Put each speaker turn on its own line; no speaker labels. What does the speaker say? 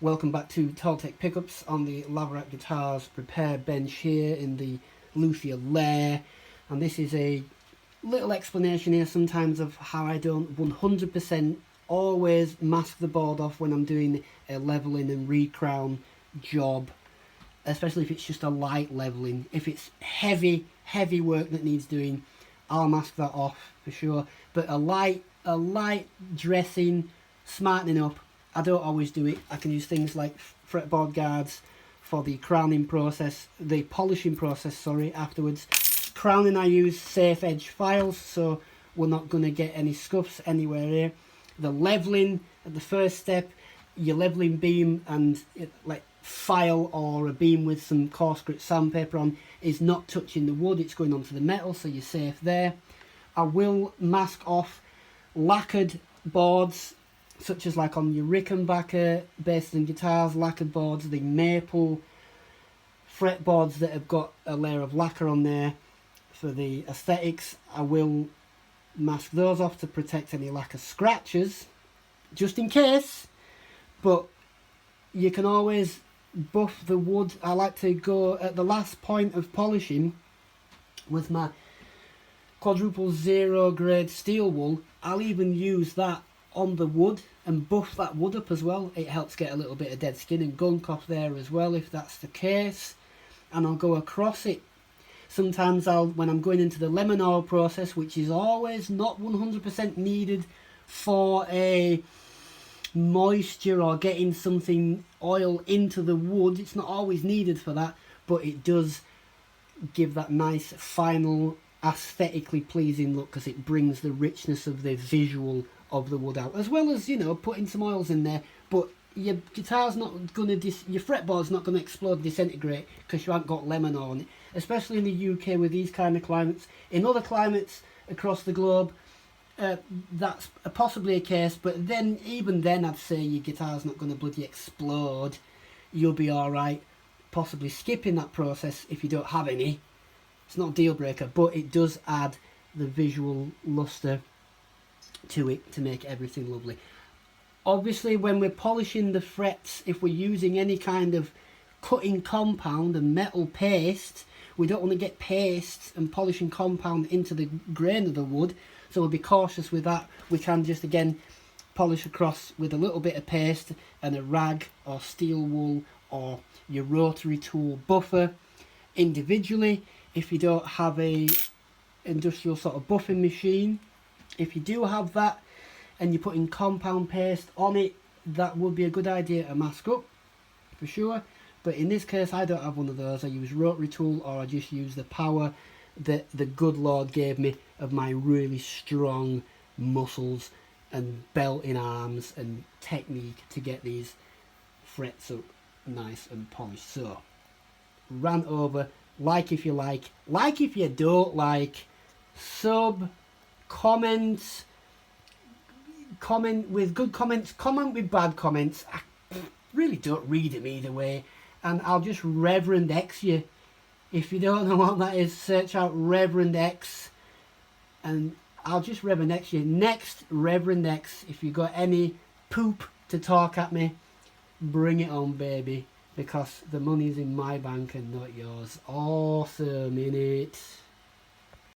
Welcome back to Tall-Tech Pickups on the Laverack Guitars repair bench here in the luthier lair, and this is a little explanation here sometimes of how I don't 100% always mask the board off when I'm doing a leveling and recrown job, especially if it's just a light leveling. If it's heavy work that needs doing, I'll mask that off for sure, but a light dressing, smartening up, I don't always do it. I can use things like fretboard guards for the crowning process, the polishing process, sorry, afterwards. Crowning, I use safe edge files, so we're not going to get any scuffs anywhere here. The leveling, at the first step, your leveling beam and like file or a beam with some coarse grit sandpaper on is not touching the wood, it's going onto the metal, so you're safe there. I will mask off lacquered boards, such as like on your Rickenbacker basses and guitars, lacquered boards, the maple fretboards that have got a layer of lacquer on there for the aesthetics. I will mask those off to protect any lacquer scratches, just in case, but you can always buff the wood. I like to go at the last point of polishing with my quadruple zero grade steel wool. I'll even use that on the wood and buff that wood up as well. It helps get a little bit of dead skin and gunk off there as well if that's the case, and I'll go across it. Sometimes when I'm going into the lemon oil process, which is always not 100% needed for a moisture or getting something oil into the wood, it's not always needed for that, but it does give that nice final aesthetically pleasing look because it brings the richness of the visual of the wood out, as well as, you know, putting some oils in there. But your guitar's not gonna your fretboard's not gonna explode, disintegrate because you haven't got lemon oil on it, especially in the UK with these kind of climates. In other climates across the globe, that's possibly a case, but then even then I'd say your guitar's not gonna bloody explode. You'll be all right, possibly skipping that process if you don't have any. It's not a deal breaker, but it does add the visual luster to it to make everything lovely. Obviously, when we're polishing the frets, if we're using any kind of cutting compound and metal paste, we don't want to get paste and polishing compound into the grain of the wood, so we'll be cautious with that. We can just again polish across with a little bit of paste and a rag or steel wool or your rotary tool buffer individually. If you don't have a industrial sort of buffing machine, if you do have that and you're putting compound paste on it, that would be a good idea to mask up for sure. But in this case, I don't have one of those. I use rotary tool, or I just use the power that the good Lord gave me of my really strong muscles and belt in arms and technique to get these frets up nice and polished. So, rant over. Like if you like if you don't like, sub, comment with good comments, comment with bad comments. I really don't read them either way, and I'll just Reverend X you. If you don't know what that is, search out Reverend X and I'll just Reverend X you. Next, Reverend X, if you got any poop to talk at me, bring it on, baby, because the money's in my bank and not yours. Awesome, innit?